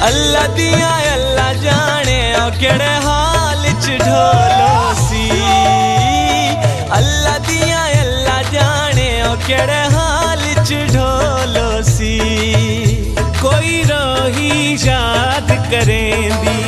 अल्लाह दिया अल्लाह जाने केड़े हाल च ढोलो सी। अल्लाह दिया अल्लाह जाने केड़े हाल च ढोलो सी। कोई रोही याद करेंदी,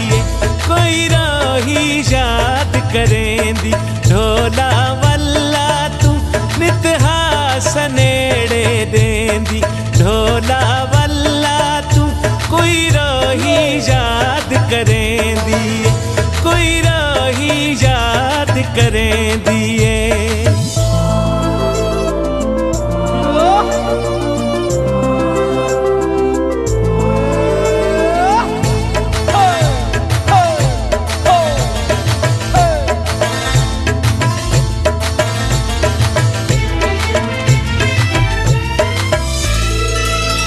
कोई रोही याद करेंदी। ढोला वल्ला तू नित हास नेड़े देंदी। ढोला वल्ला तू कोई रोही याद करेंदी, कोई रोही याद करेंदी।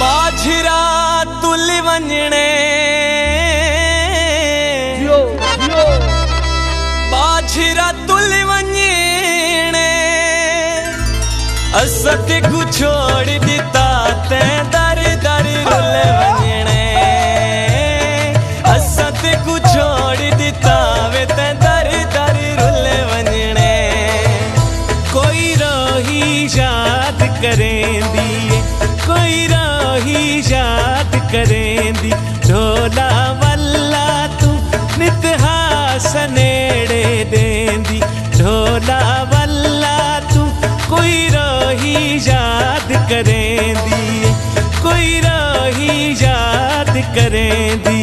बाझरा तुल वंजणे, बाझरा तुल वंजणे। असत को छोड़ दिता ते दर दर रुल वंजणे। असत को छोड़ दिता वे ते दर दर रुल वंजणे। कोई रोही याद करेंदी, कोई रोही याद करेंदी। ढोला वल्ला तू नित हास नेड़े देंदी। ढोला वल्ला तू कोई रोही याद करेंदी, कोई रोही याद करेंदी।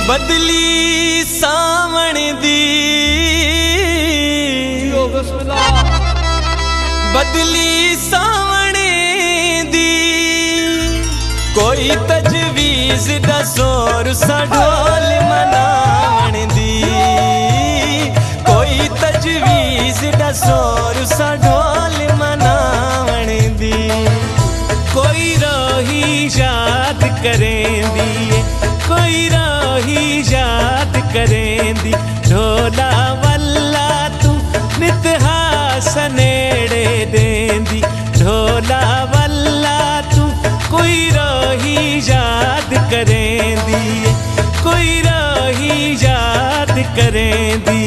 बदली सावण दी, बदली सावण दी। कोई तजवीज दसोर सा ढोल मनावण दी। कोई तजवीज दसोर सा ढोल मनावण दी। कोई रोही याद करेंदी, कोई रोही याद करेंदी। ढोला वल्ला तू नित हास नेड़े देंदी। ढोला वल्ला तू कोई रोही याद करेंदी, कोई रोही याद करेंदी।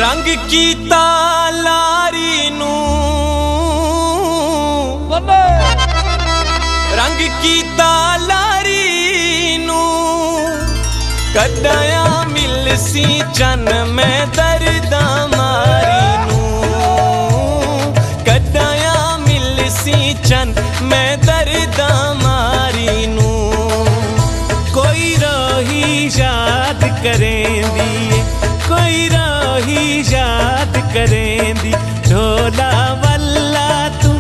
रंग की तालारी नू, रंग की तालारी नू। कदया मिल सी चन में दर्दा मारी नू। कदया मिल सी चन में दर्दा मारी नू। कोई रोही याद करेंदी, कोई रोही याद करेंदी। ढोला वल्ला तू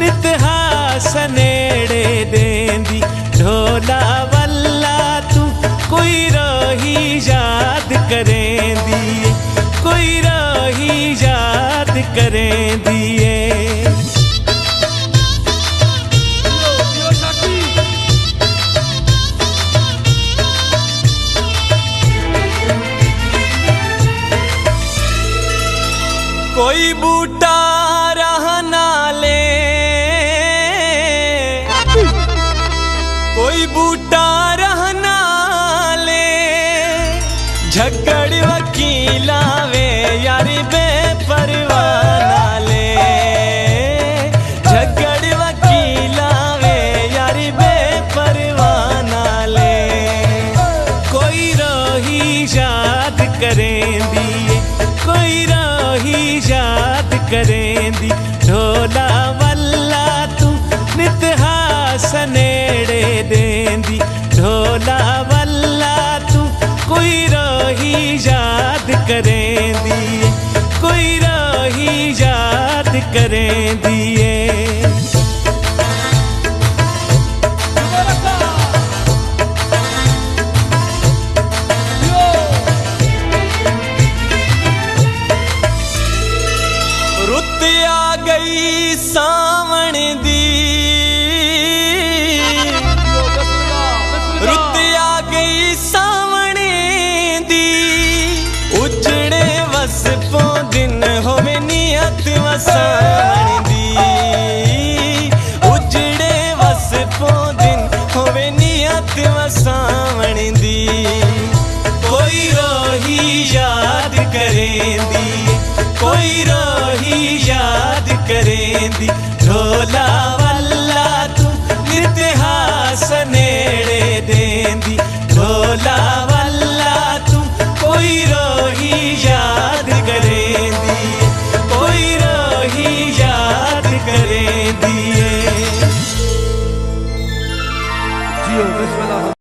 नित हास नेड़े देंदी। ढोला वल्ला तू कोई रोही याद करेंदी, कोई रोही याद करेंदी। कोई बूटा रहना ले, कोई बूटा रहना ले। झगड़ वकीला वे यारी बेपरवाना ले। झगड़ वकीला वे यारी बेपरवाना ले। कोई रोही याद करेंदी, कोई रोही याद करेंदी। ढोला वल्ला तू नित हास नेड़े देंदी। ढोला वल्ला तू कोई रोही याद करेंदी, कोई रोही याद करेंदी। कोई रोही याद करेंदी ढोला वल्ला तू इतिहास नेड़े देंदी ढोला वल्ला तू कोई रोही याद करेंदी कोई रोही याद करेंदी जियो बिस्मिल्लाह।